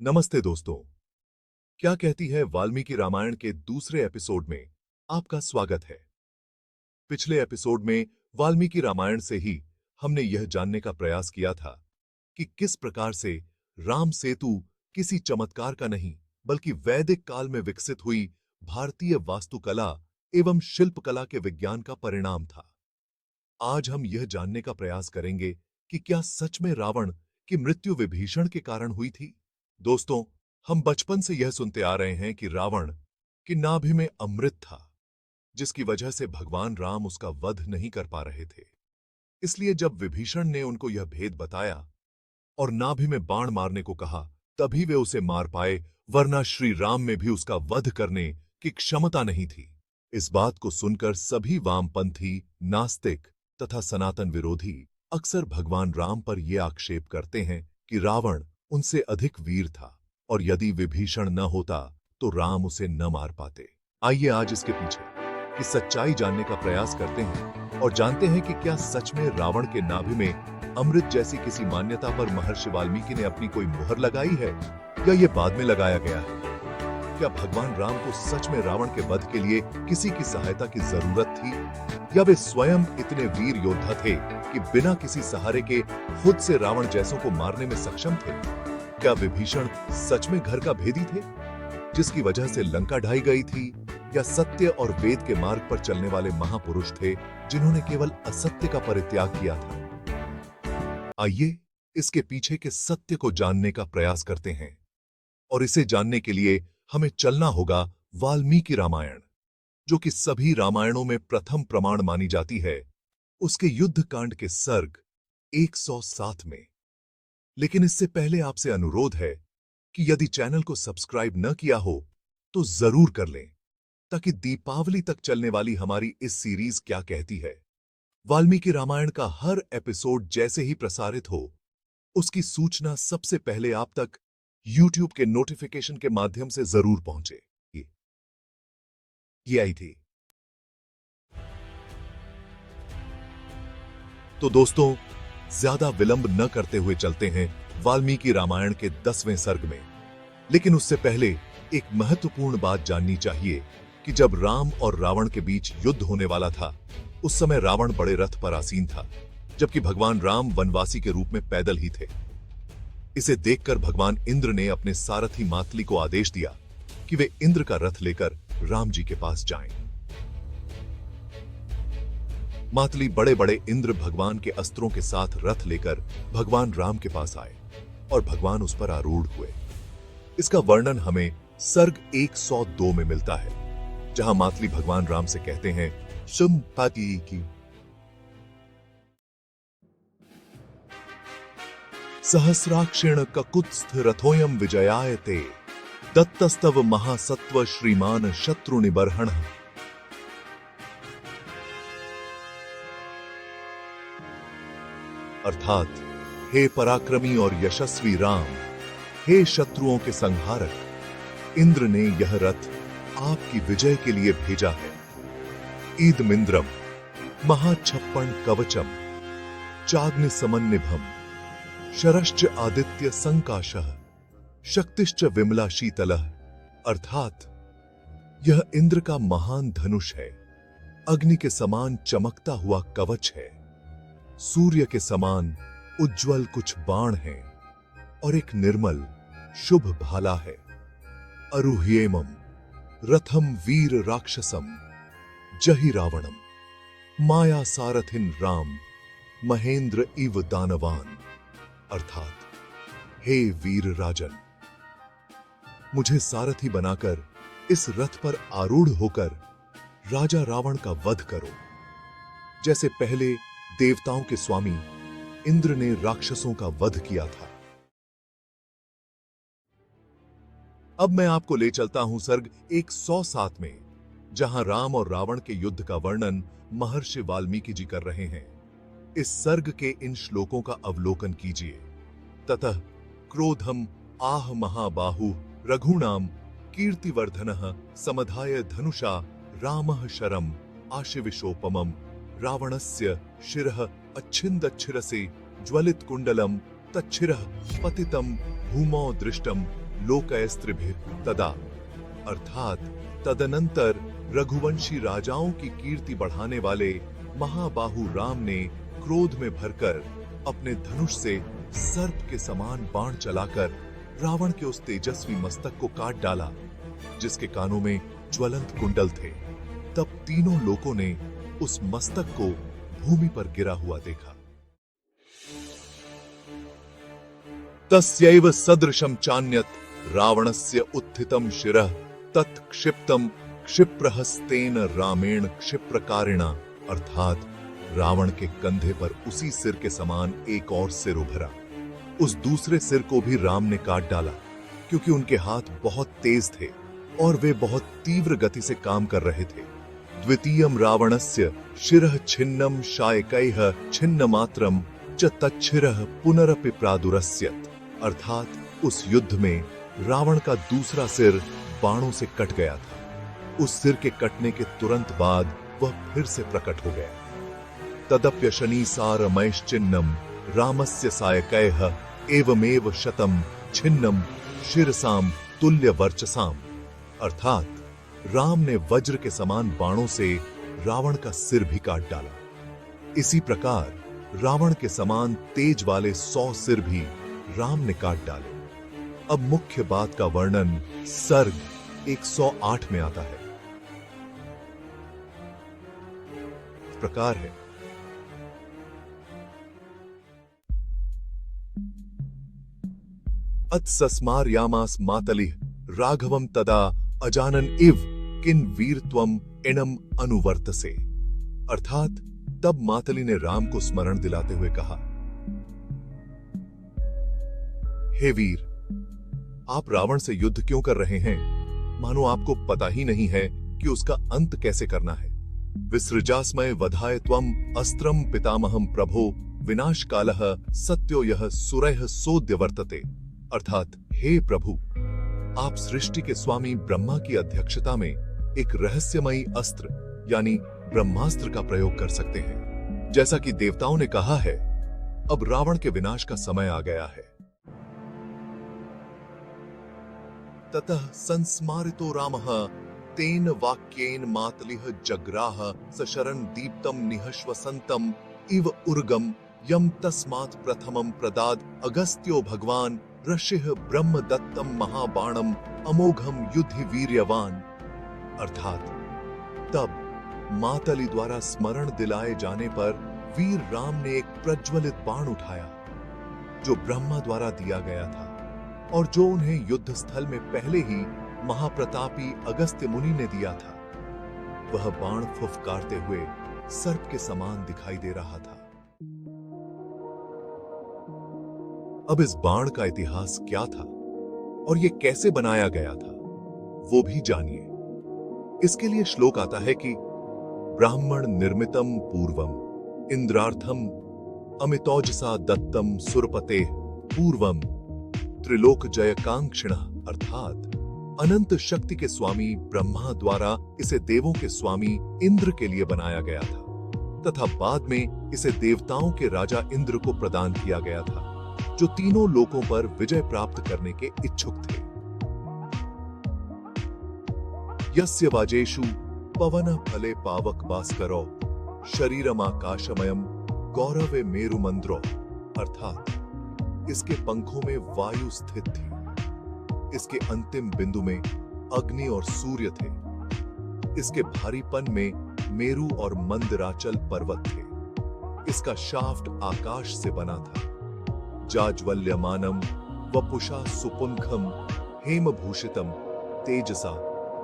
नमस्ते दोस्तों। क्या कहती है वाल्मीकि रामायण के दूसरे एपिसोड में आपका स्वागत है। पिछले एपिसोड में वाल्मीकि रामायण से ही हमने यह जानने का प्रयास किया था कि किस प्रकार से राम सेतु किसी चमत्कार का नहीं बल्कि वैदिक काल में विकसित हुई भारतीय वास्तुकला एवं शिल्पकला के विज्ञान का परिणाम था। आज हम यह जानने का प्रयास करेंगे कि क्या सच में रावण की मृत्यु विभीषण के कारण हुई थी। दोस्तों, हम बचपन से यह सुनते आ रहे हैं कि रावण की नाभि में अमृत था, जिसकी वजह से भगवान राम उसका वध नहीं कर पा रहे थे। इसलिए जब विभीषण ने उनको यह भेद बताया और नाभि में बाण मारने को कहा, तभी वे उसे मार पाए, वरना श्री राम में भी उसका वध करने की क्षमता नहीं थी। इस बात को सुनकर सभी वामपंथी, नास्तिक तथा सनातन विरोधी अक्सर भगवान राम पर यह आक्षेप करते हैं कि रावण उनसे अधिक वीर था और यदि विभीषण न होता तो राम उसे न मार पाते। आइए आज इसके पीछे की सच्चाई जानने का प्रयास करते हैं और जानते हैं कि क्या सच में रावण के नाभि में अमृत जैसी किसी मान्यता पर महर्षि वाल्मीकि ने अपनी कोई मुहर लगाई है या ये बाद में लगाया गया है। क्या भगवान राम को सच में रावण के वध के लिए किसी की सहायता की जरूरत थी या वे स्वयं इतने वीर योद्धा थे कि बिना किसी सहारे के खुद से रावण जैसों को मारने में सक्षम थे। क्या विभीषण सच में घर का भेदी थे जिसकी वजह से लंका ढाई गई थी, या सत्य और वेद के मार्ग पर चलने वाले महापुरुष थे जिन्होंने केवल असत्य का परित्याग किया था। आइए इसके पीछे के सत्य को जानने का प्रयास करते हैं और इसे जानने के लिए हमें चलना होगा वाल्मीकि रामायण, जो कि सभी रामायणों में प्रथम प्रमाण मानी जाती है, उसके युद्ध कांड के सर्ग 107 में। लेकिन इससे पहले आपसे अनुरोध है कि यदि चैनल को सब्सक्राइब न किया हो तो जरूर कर लें, ताकि दीपावली तक चलने वाली हमारी इस सीरीज क्या कहती है वाल्मीकि रामायण का हर एपिसोड जैसे ही प्रसारित हो, उसकी सूचना सबसे पहले आप तक YouTube के नोटिफिकेशन के माध्यम से जरूर पहुंचे। ये आई थी। तो दोस्तों, ज्यादा विलंब न करते हुए चलते हैं वाल्मीकि रामायण के 10वें सर्ग में। लेकिन उससे पहले एक महत्वपूर्ण बात जाननी चाहिए कि जब राम और रावण के बीच युद्ध होने वाला था, उस समय रावण बड़े रथ पर आसीन था, जबकि भगवान राम वनवासी के रूप में पैदल ही थे। इसे देखकर भगवान इंद्र ने अपने सारथी मातली को आदेश दिया कि वे इंद्र का रथ लेकर राम जी के पास जाएं। मातली बड़े बड़े इंद्र भगवान के अस्त्रों के साथ रथ लेकर भगवान राम के पास आए और भगवान उस पर आरूढ़ हुए। इसका वर्णन हमें सर्ग 102 में मिलता है, जहां मातली भगवान राम से कहते हैं, संपत्ति की सहस्राक्षेण ककुत्स्थ रथोयम विजयायते दत्तस्तव महासत्व श्रीमान शत्रु निबर्हण। अर्थात, हे पराक्रमी और यशस्वी राम, हे शत्रुओं के संहारक, इंद्र ने यह रथ आपकी विजय के लिए भेजा है। ईदमिंद्रम महाछप्पण कवचम चाग्नि समन्निभम शरश्च आदित्य संकाशः शक्तिश्च विमला शीतलः। अर्थात, यह इंद्र का महान धनुष है, अग्नि के समान चमकता हुआ कवच है, सूर्य के समान उज्ज्वल कुछ बाण हैं और एक निर्मल शुभ भाला है। अरुह्येमम रथम वीर राक्षसम जहि रावणम माया सारथिन राम महेंद्र इव दानवान। अर्थात, हे वीर राजन, मुझे सारथी बनाकर इस रथ पर आरूढ़ होकर राजा रावण का वध करो, जैसे पहले देवताओं के स्वामी इंद्र ने राक्षसों का वध किया था। अब मैं आपको ले चलता हूं सर्ग 107 में, जहां राम और रावण के युद्ध का वर्णन महर्षि वाल्मीकि जी कर रहे हैं। इस सर्ग के इन श्लोकों का अवलोकन कीजिए। ततः क्रोधम आह महाबाहु रघुणाम कीर्तिवर्धनः समधाय धनुषा रामः शरम आशिविशोपमम् रावणस्य शिरः अच्छिन्दच्छिरसे ज्वलित कुंडलम तच्छिरः पतितं भूमौ दृष्टम लोकैस्त्रिभिः तदा, अर्थात तदनंतर रघुवंशी राजाओं की कीर्ति बढ़ाने वाले महाबाहु राम ने क्रोध में भरकर अपने धनुष से सर्प के समान बाण चलाकर रावण के उस तेजस्वी मस्तक को काट डाला जिसके कानों में ज्वलंत कुंडल थे। तब तीनों लोगों ने उस मस्तक को भूमि पर गिरा हुआ देखा। तस्यैव सदृशं चान्यत् रावणस्य उत्थितं शिरः तत् क्षिप्तं क्षिप्रहस्तेन रामेण क्षिप्रकारिणा, अर्थात रावण के कंधे पर उसी सिर के समान एक और सिर उभरा। उस दूसरे सिर को भी राम ने काट डाला क्योंकि उनके हाथ बहुत तेज थे और वे बहुत तीव्र गति से काम कर रहे थे। द्वितीयं रावणस्य शिरः छिन्नं शायकैः छिन्नमात्रं च तच्छिरः पुनरपि प्रादुरस्यत्, अर्थात उस युद्ध में रावण का दूसरा सिर बाणों से कट गया था। उस सिर के कटने के तुरंत बाद वह फिर से प्रकट हो गया। तदप्यशनी सारमैश्चिन्नम रामस्य सायकैः एवमेव शतम छिन्नम शिरसाम तुल्य वर्चसाम, अर्थात राम ने वज्र के समान बाणों से रावण का सिर भी काट डाला। इसी प्रकार रावण के समान तेज वाले 100 सिर भी राम ने काट डाले। अब मुख्य बात का वर्णन सर्ग 108 में आता है। इस प्रकार है। अत्सस्मार्यामास मातलिः राघवम तदा अजानन इव किन वीरत्वम एनम अनुवर्तसे, अर्थात तब मातली ने राम को स्मरण दिलाते हुए कहा, हे वीर, आप रावण से युद्ध क्यों कर रहे हैं? मानो आपको पता ही नहीं है कि उसका अंत कैसे करना है। विसृजास्मय वधाय त्वम अस्त्रम पितामहम प्रभो विनाश कालः सत्यो यह सुरैः सोद्य वर्तते, अर्थात हे प्रभु, आप सृष्टि के स्वामी ब्रह्मा की अध्यक्षता में एक रहस्यमयी अस्त्र यानी ब्रह्मास्त्र का प्रयोग कर सकते हैं। जैसा कि देवताओं ने कहा है, अब रावण के विनाश का समय आ गया है। ततः संस्मारितो रामः तेन वाक्येन मातलिः जग्राह सशरन् दीप्तम निहश्वसन्तम इव उर्गम यम तस्मात् प्रथमं प्रदाद अगस्त्यो भगवान ऋषिः ब्रह्म दत्तम महाबाणम अमोघम युद्धि वीर्यवान, अर्थात तब मातली द्वारा स्मरण दिलाए जाने पर वीर राम ने एक प्रज्वलित बाण उठाया जो ब्रह्मा द्वारा दिया गया था और जो उन्हें युद्ध स्थल में पहले ही महाप्रतापी अगस्त्य मुनि ने दिया था। वह बाण फुफकारते हुए सर्प के समान दिखाई दे रहा था। अब इस बाण का इतिहास क्या था और यह कैसे बनाया गया था, वो भी जानिए। इसके लिए श्लोक आता है कि ब्राह्मण निर्मितम पूर्वम इंद्रार्थम अमितौजसा दत्तम सुरपते पूर्वम त्रिलोक जयकांक्षिण, अर्थात अनंत शक्ति के स्वामी ब्रह्मा द्वारा इसे देवों के स्वामी इंद्र के लिए बनाया गया था तथा बाद में इसे देवताओं के राजा इंद्र को प्रदान किया गया था जो तीनों लोकों पर विजय प्राप्त करने के इच्छुक थे। यस्य वाजेषु पवन फले पावक भास्करो शरीरमाकाशमयम गौरवे मेरुमंद्रो, अर्थात इसके पंखों में वायु स्थित थी, इसके अंतिम बिंदु में अग्नि और सूर्य थे, इसके भारीपन में मेरु और मंदराचल पर्वत थे, इसका शाफ्ट आकाश से बना था। जाज्वल्यमानम वपुषा सुपुंखम हेमभूषितम तेजसा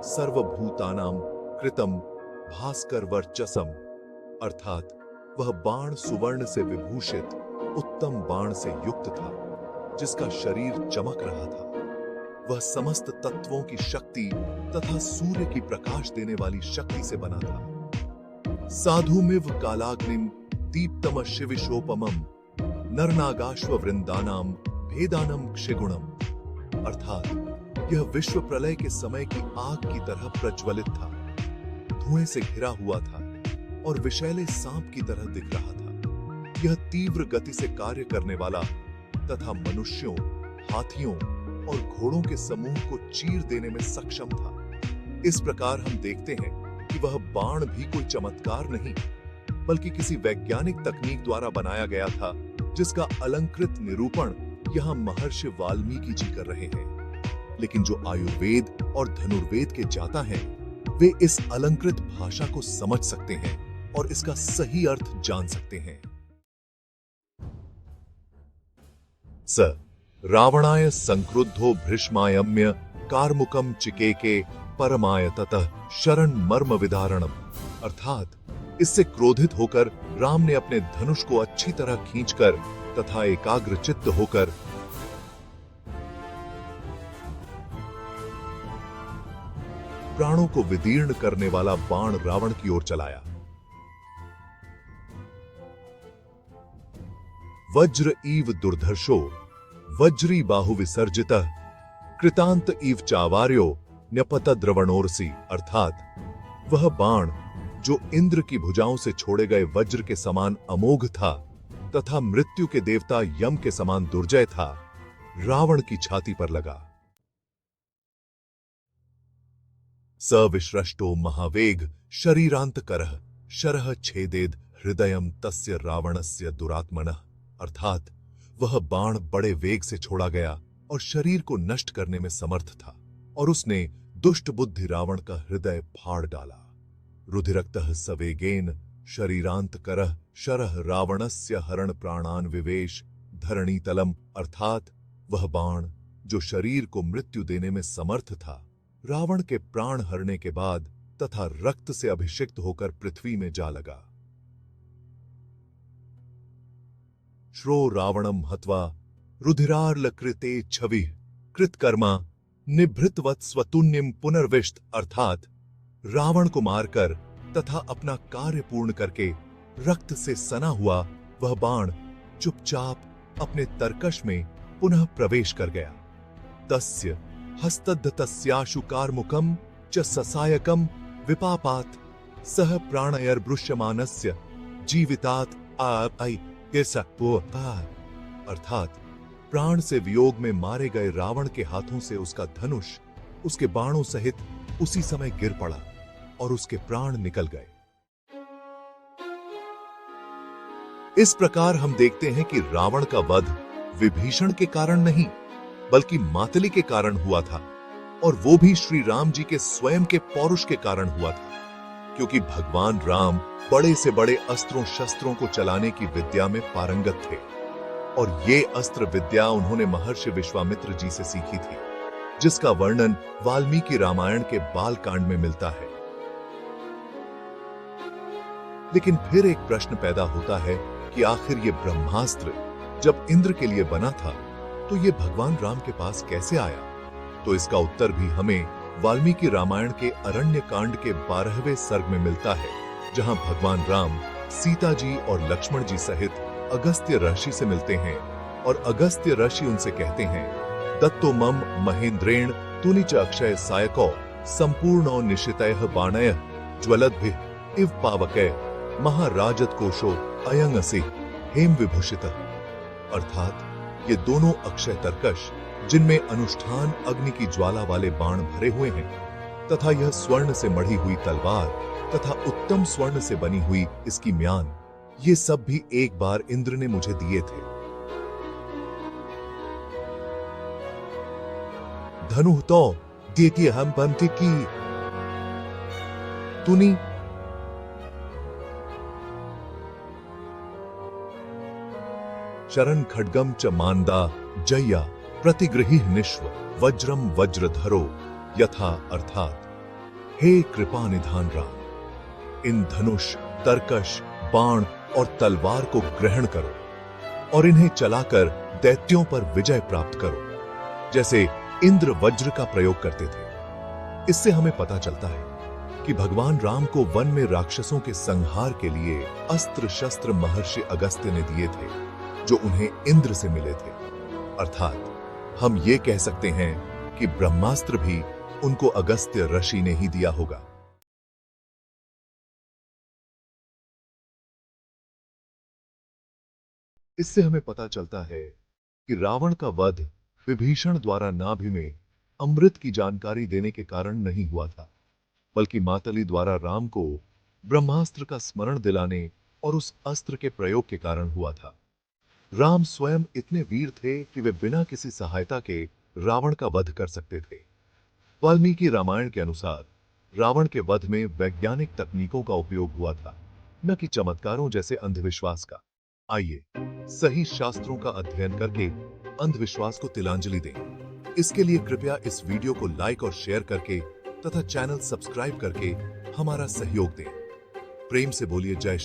सर्वभूतानाम कृतम भास्कर वर्चसम, अर्थात वह बाण सुवर्ण से विभूषित उत्तम बाण से युक्त था जिसका शरीर चमक रहा था। वह समस्त तत्वों की शक्ति तथा सूर्य की प्रकाश देने वाली शक्ति से बना था। साधुमिव कालाग्निम दीप्तम शिविशोपमम नरनागाश्व वृंदानाम भेदानम क्षिगुणम, अर्थात यह विश्व प्रलय के समय की आग की तरह प्रज्वलित था, धुएं से घिरा हुआ था और विषैले सांप की तरह दिख रहा था। यह तीव्र गति से कार्य करने वाला तथा मनुष्यों, हाथियों, और घोड़ों के समूह को चीर देने में सक्षम था। इस प्रकार हम देखते हैं कि वह बाण भी कोई चमत्कार नहीं, बल्कि किसी वैज्ञानिक तकनीक द्वारा बनाया गया था, जिसका अलंकृत निरूपण यहाँ महर्षि वाल्मीकि जी कर रहे हैं। लेकिन जो आयुर्वेद और धनुर्वेद के ज्ञाता हैं, वे इस अलंकृत भाषा को समझ सकते हैं और इसका सही अर्थ जान सकते हैं। स रावणाय संक्रुद्धो भृष्मायम्य कार्मुकम चिकेके परमाय ततः शरण मर्म विदारणम, अर्थात इससे क्रोधित होकर राम ने अपने धनुष को अच्छी तरह खींचकर तथा एकाग्र चित्त होकर प्राणों को विदीर्ण करने वाला बाण रावण की ओर चलाया। वज्र इव दुर्धर्षो वज्री बाहु विसर्जितः कृतांत इव चावार्यो न्यपतद्रवणोरसी, अर्थात वह बाण जो इंद्र की भुजाओं से छोड़े गए वज्र के समान अमोघ था तथा मृत्यु के देवता यम के समान दुर्जय था, रावण की छाती पर लगा। सविश्रष्टो महावेग शरीरांतकरः शरः छेदेद हृदयम तस्य रावणस्य दुरात्मनः, अर्थात वह बाण बड़े वेग से छोड़ा गया और शरीर को नष्ट करने में समर्थ था और उसने दुष्ट बुद्धि रावण का हृदय फाड़ डाला। रुधिरक्तः सवेगेन शरीरांतकरः शरः रावणस्य हरण प्राणान विवेश धरणीतलम, अर्थात वह बाण जो शरीर को मृत्यु देने में समर्थ था, रावण के प्राण हरने के बाद तथा रक्त से अभिषिक्त होकर पृथ्वी में जा लगा। श्रो रावणम हत्वा रुधिरार्लकृते छवि कृतकर्मा निभृतवत् स्वतुन्यम पुनर्विष्ट, अर्थात रावण को मारकर तथा अपना कार्य पूर्ण करके रक्त से सना हुआ वह बाण चुपचाप अपने तरकश में पुनः प्रवेश कर गया। तस्य हस्तद्धतस्याशु कार्मुकम च ससायकम विपापात सह प्राणयर्बृश्यमानस्य जीवितात आई, अर्थात प्राण से वियोग में मारे गए रावण के हाथों से उसका धनुष उसके बाणों सहित उसी समय गिर पड़ा और उसके प्राण निकल गए। इस प्रकार हम देखते हैं कि रावण का वध विभीषण के कारण नहीं, बल्कि मातली के कारण हुआ था, और वो भी श्री राम जी के स्वयं के पौरुष के कारण हुआ था, क्योंकि भगवान राम बड़े से बड़े अस्त्रों शस्त्रों को चलाने की विद्या में पारंगत थे, और ये अस्त्र विद्या उन्होंने महर्षि विश्वामित्र जी से सीखी थी, जिसका वर्णन वाल्मीकि रामायण के बाल कांड में मिलता है। लेकिन फिर एक प्रश्न पैदा होता है कि आखिर ये ब्रह्मास्त्र जब इंद्र के लिए बना था, तो ये भगवान राम के पास कैसे आया? तो इसका उत्तर भी हमें वाल्मीकि रामायण के अरण्य कांड के 12वें सर्ग में मिलता है, जहां भगवान राम सीता जी और लक्ष्मण जी सहित अगस्त्य ऋषि से मिलते हैं और अगस्त्य ऋषि उनसे कहते हैं, दत्तो मम महेंद्रेण तुनिच अक्षय सायको संपूर्णो निशितयः बाणयः ज्वलद्भिः इव पावकः महाराजत कोशो अयं असि हेम विभूषितः, अर्थात ये दोनों अक्षय तरकश जिनमें अनुष्ठान अग्नि की ज्वाला वाले बाण भरे हुए हैं तथा यह स्वर्ण से मढ़ी हुई तलवार तथा उत्तम स्वर्ण से बनी हुई इसकी म्यान, ये सब भी एक बार इंद्र ने मुझे दिए थे। धनुः तो देती हम बंती की तुनी शरण खड्गम च मांदा जया प्रतिगृही निश्व वज्रम वज्रधरो यथा, अर्थात हे कृपा निधान राम, इन धनुष तरकश बाण और तलवार को ग्रहण करो और इन्हें चलाकर दैत्यों पर विजय प्राप्त करो, जैसे इंद्र वज्र का प्रयोग करते थे। इससे हमें पता चलता है कि भगवान राम को वन में राक्षसों के संहार के लिए अस्त्र शस्त्र महर्षि अगस्त्य ने दिए थे, जो उन्हें इंद्र से मिले थे। अर्थात हम ये कह सकते हैं कि ब्रह्मास्त्र भी उनको अगस्त्य ऋषि ने ही दिया होगा। इससे हमें पता चलता है कि रावण का वध विभीषण द्वारा नाभि में अमृत की जानकारी देने के कारण नहीं हुआ था, बल्कि मातली द्वारा राम को ब्रह्मास्त्र का स्मरण दिलाने और उस अस्त्र के प्रयोग के कारण हुआ था। राम स्वयं इतने वीर थे कि वे बिना किसी सहायता के रावण का वध कर सकते थे। वाल्मीकि रामायण के अनुसार रावण के वध में वैज्ञानिक तकनीकों का उपयोग हुआ था, न कि चमत्कारों जैसे अंधविश्वास का। आइए सही शास्त्रों का अध्ययन करके अंधविश्वास को तिलांजलि दें। इसके लिए कृपया इस वीडियो को लाइक और शेयर करके तथा चैनल सब्सक्राइब करके हमारा सहयोग दें। प्रेम से बोलिए जय